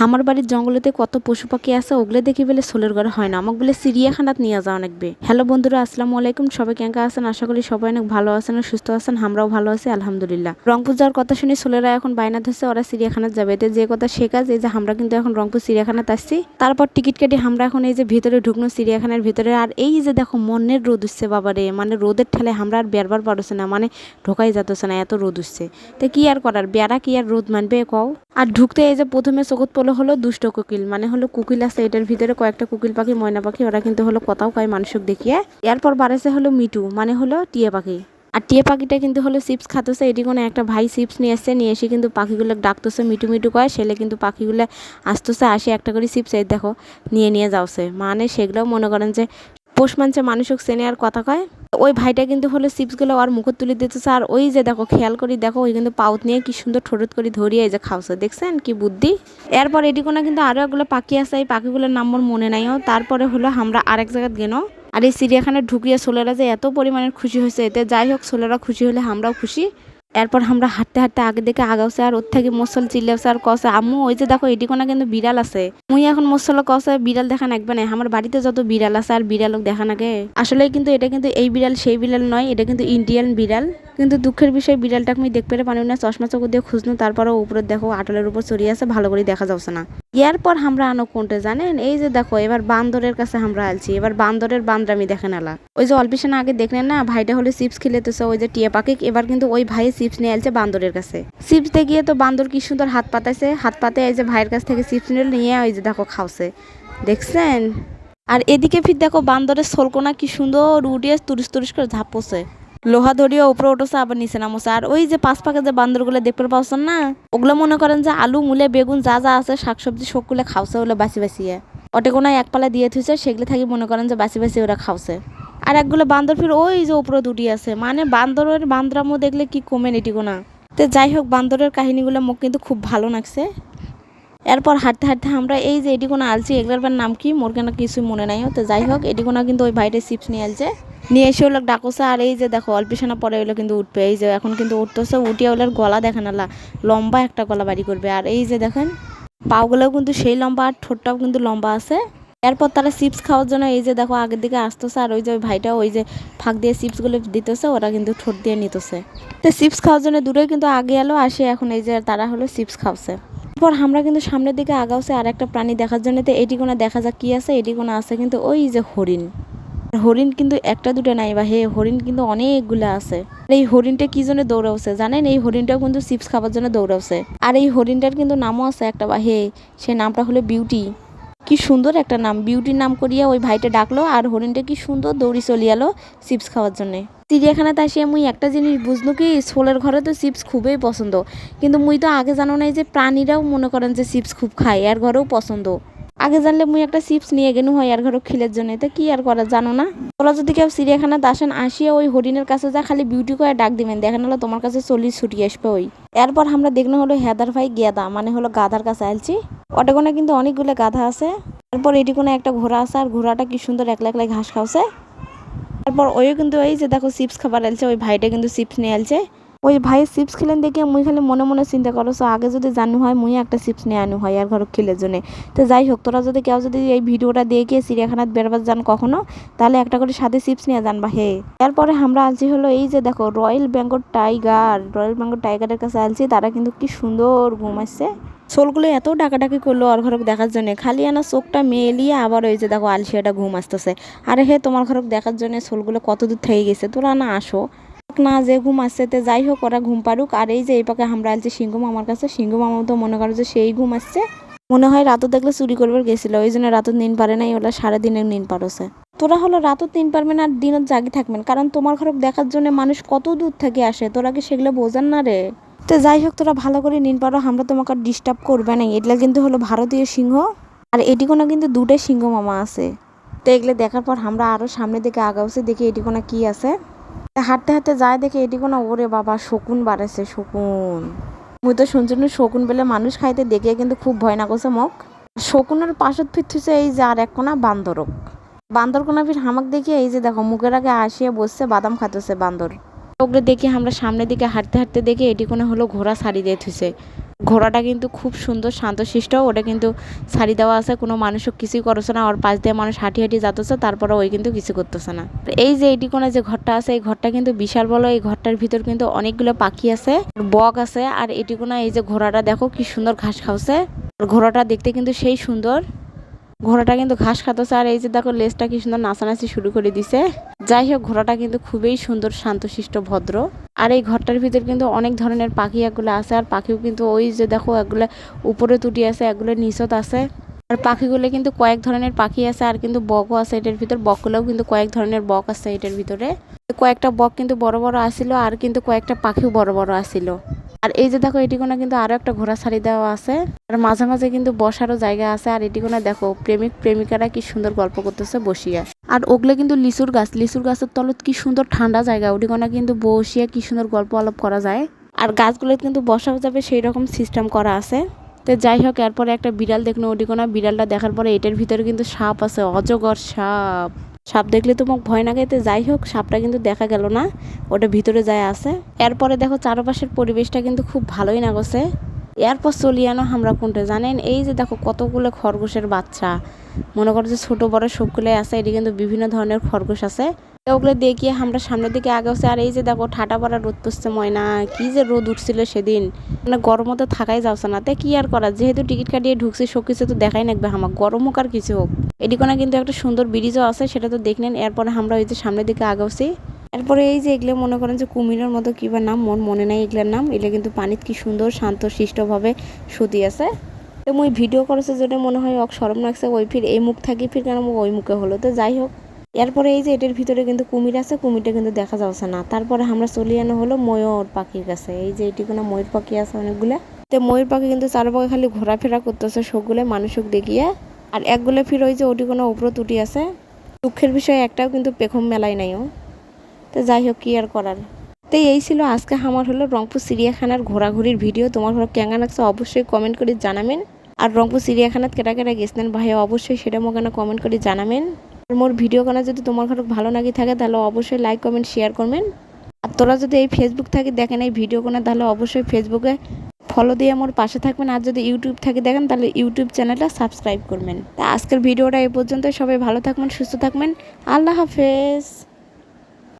আমার বাড়ির জঙ্গলেতে কত পশু পাখি আছে, ওগুলো দেখি বলে সোলের ঘরে হয় না, আমাকে বলে চিড়িয়াখানাত নিয়ে যাওয়া লাগবে। হ্যালো বন্ধুরা, আসসালামু আলাইকুম। সবাই কেঙ্কা আছেন? আশা করি সবাই অনেক ভালো আছেন আর সুস্থ আছেন। আমরাও ভালো আছি আলহামদুলিল্লাহ। রংপুর যাওয়ার কথা শুনে সোলেরা এখন বায়না ধরছে ওরা চিড়িয়াখানাত যাবে। এতে যে কথা সে কাজ, এই যে আমরা কিন্তু এখন রংপুর চিড়িয়াখানাত আসছি। তারপর টিকিট কেটে আমরা এখন এই যে ভিতরে ঢুকনো চিড়িয়াখানার ভিতরে। আর এই যে দেখো মনের রোদ উঠছে বাবারে, মানে রোদের ঠেলে আমরা আর বেরবার পারছে না, মানে ঢোকাই যাচ্ছে না, এত রোদ উঠছে। তো কি আর করার, বেড়া কি আর রোদ মানবে কও। আর ঢুকতে এই যে প্রথমে চোখত পড়লো হলো দুষ্ট কোকিল, মানে হলো কুকিল আছে এটার ভিতরে কয়েকটা কুকিল পাখি, ময়না পাখি, ওরা কিন্তু হলো কথাও কয় মানুষক দেখিয়ে। এরপর বাড়াইছে হলো মিটু, মানে হলো টিয়া পাখি। আর টিয়া পাখিটা কিন্তু হলো চিপস খাতেছে। এটি কোনো একটা ভাই চিপস নিয়ে আসছে, নিয়ে এসে কিন্তু পাখিগুলো ডাকতেছে, মিটু মিটু কয়। সেলে কিন্তু পাখিগুলো আসতেছে, আসে একটা করে চিপস এই দেখো নিয়ে নিয়ে যাওছে, মানে সেগুলোও মনে করেন যে পোষ মানছে, মানুষক চেনে আর কথা কয়। ওই ভাইটা কিন্তু হলো চিপসগুলো আর মুখত তুলে দিতেছে। আর ওই যে দেখো খেয়াল করি দেখো, ওই কিন্তু পাউত নিয়ে কি সুন্দর ঠোঁট করে ধরিয়ে এই যে খাওছে, দেখছেন কি বুদ্ধি। এরপর এটি কোনো কিন্তু আরো এগুলো পাখি আছে, এই পাখিগুলোর নাম মোর মনে নাইও। তারপরে হলো আমরা আরেক জায়গায় গেল। আর এই চিড়িয়াখানায় ঢুকিয়ে ছোলেরা যে এত পরিমাণের খুশি হয়েছে, এতে যাই হোক ছোলেরা খুশি হলে আমরাও খুশি। এরপর আমরা হাঁটতে হাঁটতে আগে দেখে আগাওছে। আর ওর থেকে মোসল চিল্লাছে আর কছে, আম্মু ওই যে দেখো এটি কোনো কিন্তু বিড়াল আছে। মুই এখন মোসল কছে বিড়াল দেখা নাকবে না, আমার বাড়িতে যত বিড়াল আছে আর বিড়ালক দেখা নাগে। আসলে কিন্তু এটা কিন্তু এই বিড়াল সেই বিড়াল নয়, এটা কিন্তু ইন্ডিয়ান বিড়াল। কিন্তু দুঃখের বিষয় বিড়ালটাকে আমি দেখতে পারি না, চশমা চোখ দিয়ে খুঁজনু, তারপরে উপরে দেখো আটলের উপর চড়িয়ে আছে, ভালো করে দেখা যাচ্ছে না। এরপর আমরা আনো কোনটা জানেন, এই যে দেখো এবার বান্দরের কাছে আমরা আলছি। এবার বান্দরের বান্দরামি দেখেন আলা। ওই যে অল্পিসানা আগে দেখলেন না, ভাইটা হলে চিপস খেলেতেছে ওই যে টিয়া পাখি। এবার কিন্তু ওই ভাই চিপস নিয়ে আলছে বান্দরের কাছে। চিপস দেখিয়ে তো বান্দর কি সুন্দর হাত পাতাইছে, হাত পাতে এই যে ভাইয়ের কাছ থেকে চিপস নিয়ে ওই যে দেখো খাওছে, দেখছেন। আর এদিকে ফির দেখো বান্দরের সোলকোনা কি সুন্দর উড়িয়ে তুরিস তুরিস করে ঝাপছে, লোহা ধরিয়ে উপরে উঠেছে আবার নিচে নামছে। আর ওই যে পাঁচ পাকে যে বান্দরগুলো দেখতে পাচ্ছেন না, ওগুলো মনে করেন যে আলু মুলে বেগুন যা যা আছে শাকসবজি সবগুলো খাওছে, ওগুলো বাঁচি বাঁচিয়ে ওটে কোনায় এক পালা দিয়ে থুইছে, সেগুলো থাকি মনে করেন যে বাঁচি বাঁচি ওরা খাওছে। আর একগুলো বান্দর ফির ওই যে উপরে দুটি আছে, মানে বান্দরের বান্দরামো দেখলে কি কমেন এটি কোনা। তো যাই হোক বান্দরের কাহিনীগুলো মোক কিন্তু খুব ভালো লাগছে। এরপর হাঁটতে হাঁটতে আমরা এই যে এটি কোনো আলছি, এগুলোর নাম কি মোর কেন কিছুই মনে নাই। তো যাই হোক এটি কোনো কিন্তু ওই ভাইটা চিপস নিয়ে আলছে, নিয়ে এসে ওগুলো ডাকছে। আর এই যে দেখো অল্পিসানা পরে ওগুলো কিন্তু উঠবে, এই যে এখন কিন্তু উঠতেছে, উঠিয়ে ওগুলোর গলা দেখেন আলা, লম্বা একটা গলা বাড়ি করবে। আর এই যে দেখেন পাগুলোও কিন্তু সেই লম্বা, আর ঠোঁটটাও কিন্তু লম্বা আছে। এরপর তারা চিপস খাওয়ার জন্য এই যে দেখো আগের দিকে আসতেছে। আর ওই যে ওই ভাইটা ওই যে ফাঁক দিয়ে চিপসগুলো দিতেছে, ওরা কিন্তু ঠোঁট দিয়ে নিতেছে। তো চিপস খাওয়ার জন্য দূরে কিন্তু আগে এলো, আসে এখন এই যে তারা হলো চিপস খাওয়াছে। এরপর আমরা কিন্তু সামনের দিকে আগাওছে আর একটা প্রাণী দেখার জন্য। তো এটি কোনো দেখা যাক কি আছে, এটি কোনো আছে কিন্তু ওই যে হরিণ। হরিণ কিন্তু একটা দুটো নাই বা হে, হরিণ কিন্তু অনেকগুলো আছে। আর এই হরিণটা কি জন্য দৌড়াচ্ছে জানেন, এই হরিণটাও কিন্তু চিপস খাবার জন্য দৌড়াচ্ছে। আর এই হরিণটার কিন্তু নামও আছে একটা বা হে, সে নামটা হলো বিউটি। কি সুন্দর একটা নাম, বিউটির নাম করিয়া ওই ভাইটা ডাকলো। আর হরিণটা কি সুন্দর দৌড়ি চলিয়ে এলো চিপস খাওয়ার জন্য। চিড়িয়াখানাতে আসিয়া মুই একটা জিনিস বুঝলো কি, ছোলের ঘরে তো চিপস খুবই পছন্দ, কিন্তু মুই তো আগে জানো নাই যে প্রাণীরাও মনে করেন যে চিপস খুব খায়, এর ঘরেও পছন্দ। আগে জানলে মুই একটা চিপস নিয়ে গেনু হয় আর ঘরে খিলের জন্য। তো কি আর করা জানো না। তোরা যদি কেউ চিড়িয়াখানাতে আসেন, আসিয়া ওই হরিণের কাছে যা খালি বিউটি করে ডাক দিবেন, দেখেন হলো তোমার কাছে চলি ছুটি আসবে ওই। এরপর আমরা দেখনো হলো হেদার ভাই গেদা, মানে হলো গাধার কাছে আলছি। ওটাগোনা কিন্তু অনেকগুলো গাধা আছে। তারপর এটি কোনো একটা ঘোড়া আছে, আর ঘোড়াটা কি সুন্দর একলা একলাই ঘাস খাওছে। তারপর ওইও কিন্তু এই যে দেখো চিপস খাবার আলছে, ওই ভাইটা কিন্তু চিপস নিয়ে আলছে। ওই ভাই চিপস খেলেন দেখে মুই খালি মনে মনে চিন্তা করো, আগে যদি জানু হয় মুই একটা চিপস নিয়ে আনু হয় আর ঘর খেলের জন্য। তো যাই হোক তোরা যদি কেউ যদি এই ভিডিওটা দেখে চিড়িয়াখানাত বেরবার যান কখনো, তাহলে একটা করে সাথে চিপস নিয়ে যান বা হে। এরপরে আমরা আলছি হলো এই যে দেখো royal Bengal tiger, royal Bengal টাইগারের কাছে আলছি। তারা কিন্তু কি সুন্দর ঘুমাচ্ছে, সোলগুলো এত ডাকাডাকি করলো ওর ঘরক দেখার জন্য, খালি আনা চোখটা মেলিয়ে আবার ওই যে দেখো আলসিয়াটা ঘুম আসতেছে। আরে হে তোমার ঘরক দেখার জন্য সোলগুলো কত দূর থেকে গেছে, তোরা না আসো না, যে ঘুম আসছে। তে যাই হোক ওরা ঘুম পারুক। আর এই যে এই পাকে আমরা আলছি সিংহ মামার কাছে, সিংহ মামাও তো মনে করো যে সেই ঘুম আসছে, মনে হয় রাতও দেখলে চুরি করবার গেছিল, ওই জন্য রাতও নিন পারে নাই, ওরা সারাদিনের নিন পারছে। তোরা হলো রাতও নিন পারবেন আর দিনত জাগি থাকবেন, কারণ তোমার ঘরক দেখার জন্য মানুষ কত দূর থেকে আসে, তোরা কি সেগুলো বোঝান না রে। তো যাই হোক তোরা ভালো করে নিন পারো, আমরা তোমাকে ডিস্টার্ব করবে না। এগুলা কিন্তু হলো ভারতীয় সিংহ, আর এটি কোনো কিন্তু দুটো সিংহ মামা আছে। তো এগুলো দেখার পর আমরা আরো সামনের দিকে আগাউছি, দেখি এটি কোনো কি আছে। হাঁটতে হাঁটতে যায় দেখে এটি কোনো, ওরে বাবা শকুন বাড়াইছে, শকুন। মুই তো শুনছি শকুন বলে মানুষ খাইতে, দেখে কিন্তু খুব ভয় না করছে মোক। শকুনের পাশত ফিরতেছে এই যে আর এক কোনা বান্দরক, বান্দর কোনা ফির হামাক দেখিয়ে এই যে দেখো মুখের আগে আসিয়ে বসছে, বাদাম খাতেছে বান্দর। ওগুলো দেখি আমরা সামনের দিকে হাঁটতে হাঁটতে দেখি এটি কোনো হলো ঘোড়া ছাড়ি দিয়ে থুইছে। ঘোড়াটা কিন্তু খুব সুন্দর শান্তশিষ্ট, ওটা কিন্তু ছাড়ি দেওয়া আছে, কোনো মানুষও কিছুই করছে না, ওর পাশ দিয়ে মানুষ হাঁটি হাঁটি যাতেছে, তারপরে ওই কিন্তু কিছু করতেছে না। এই যে এটি কোনো যে ঘরটা আছে, এই ঘরটা কিন্তু বিশাল বড়। এই ঘরটার ভিতর কিন্তু অনেকগুলো পাখি আছে, বক আছে। আর এটি কোনো এই যে ঘোড়াটা দেখো কি সুন্দর ঘাস খাওয়াছে, আর ঘোড়াটা দেখতে কিন্তু সেই সুন্দর। ঘোড়াটা কিন্তু ঘাস খাতেছে, আর এই যে দেখো লেজটা কি সুন্দর নাচানাচি শুরু করে দিছে। যাই হোক, ঘোড়াটা কিন্তু খুবই সুন্দর, শান্তশিষ্ট, ভদ্র। আর এই ঘরটার ভিতর কিন্তু অনেক ধরনের পাখি এগুলো আছে, আর পাখিও কিন্তু ওই যে দেখো এগুলো উপরে তুটি আছে, এগুলো নিচত আছে। আর পাখিগুলো কিন্তু কয়েক ধরনের পাখি আছে, আর কিন্তু বকও আছে এটার ভিতর। বকগুলোও কিন্তু কয়েক ধরনের বক আছে এটার ভিতরে। কয়েকটা বক কিন্তু বড় বড় আসিল, আর কিন্তু কয়েকটা পাখিও বড় বড় আসিল। আর এই যে দেখো এটি কোনা কিন্তু আরো একটা ঘোড়া ছাড়ি দেওয়া আছে, আর মাঝে মাঝে কিন্তু বসারও জায়গা আছে। আর এটি কোনা দেখো প্রেমিক প্রেমিকারা কি সুন্দর গল্প করতেছে বসিয়া। আর ওগুলো কিন্তু লিচুর গাছ, লিচুর গাছের তলত কি সুন্দর ঠান্ডা জায়গা, ওটি কোনা কিন্তু বসিয়া কি সুন্দর গল্প আলাপ করা যায়। আর গাছগুলো কিন্তু বসাও যাবে সেই রকম সিস্টেম করা আছে। তো যাই হোক, এরপরে একটা বিড়াল দেখলো, ওটি কোনা বিড়ালটা দেখার পরে এটার ভিতরে কিন্তু সাপ আছে, অজগর সাপ। সাপ দেখলে তো মোক ভয় না খাইতে। যাই হোক, সাপটা কিন্তু দেখা গেল না, ওটা ভিতরে যায় আছে। এরপরে দেখো চারপাশের পরিবেশটা কিন্তু খুব ভালোই লাগছে। এরপর চলি আনো আমরা কোনটা জানেন, এই যে দেখো কতগুলো খরগোশের বাচ্চা, মনে করো যে ছোট বড় সবগুলোই আছে। এটি কিন্তু বিভিন্ন ধরনের খরগোশ আছে। ওগুলো দেখিয়ে আমরা সামনের দিকে আগে হচ্ছে। আর এই যে দেখো ঠাটা পড়া রোদ পড়ছে, ময়না কি যে রোদ উঠছিল সেদিন, মানে গরমও তো থাকাই যাচ্ছে না। তাই কি আর করা, যেহেতু টিকিট কাটিয়ে ঢুকছি সব কিছু তো দেখাই নাকবে আমার, গরম হোক আর কিছু হোক। এদিকে কিন্তু একটা সুন্দর ব্রিজও আছে, সেটা তো দেখলেন। এরপরে আমরা ওই যে সামনের দিকে আগাচ্ছি। এরপরে এই যে এগুলো মনে করেন যে কুমিরের মতো কিবা নাম, মনে নাই এগুলোর নাম। এগুলো কিন্তু পানিত কি সুন্দর শান্ত শিষ্টভাবে শুতি আছে। তো মুই ভিডিও করেছে যেটা মনে হয় অক সরম লাগছে, ওই ফির এই মুখ থাকি ফির কেন ওই মুখে হলো। তো যাই হোক, এরপরে এই যে এটার ভিতরে কিন্তু কুমির আছে, কুমিরটা কিন্তু দেখা যাচ্ছে না। তারপরে আমরা চলে আনো হলো ময়ূর পাখির কাছে। এই যে এটি কোনো ময়ূর পাখি আছে অনেকগুলো। তো ময়ূর পাখি কিন্তু চারপাশে খালি ঘোরাফেরা করতেছে সবগুলো মানুষক দেখিয়ে। আর একগুলো ফির ওই যে ওটি কোনো উপর তুটি আছে। দুঃখের বিষয় একটাও কিন্তু পেখম মেলায় নাইও। তো যাই হোক, কি আর করার। তো এই ছিল আজকে আমার হলো রংপুর চিড়িয়াখানার ঘোরাঘুরির ভিডিও। তোমার হলো কেঙ্গা লাগছে অবশ্যই কমেন্ট করে জানাবেন। আর রংপুর চিড়িয়াখানাত কেটা কেটা গেছিলেন ভাই অবশ্যই সেটা মোকে কমেন্ট করে জানাবেন। আর মোর ভিডিও কোনা যদি তোমার ঘরে ভালো লাগে থাকে তাহলে অবশ্যই লাইক কমেন্ট শেয়ার করবেন। আর তোরা যদি এই ফেসবুক থেকে দেখেন এই ভিডিও কোনা, তাহলে অবশ্যই ফেসবুকে ফলো দিয়ে আমার পাশে থাকবেন। আর যদি ইউটিউব থেকে দেখেন তাহলে ইউটিউব চ্যানেলটা সাবস্ক্রাইব করবেন। তা আজকের ভিডিওটা এই পর্যন্ত। সবাই ভালো থাকবেন, সুস্থ থাকবেন। আল্লাহ হাফেজ।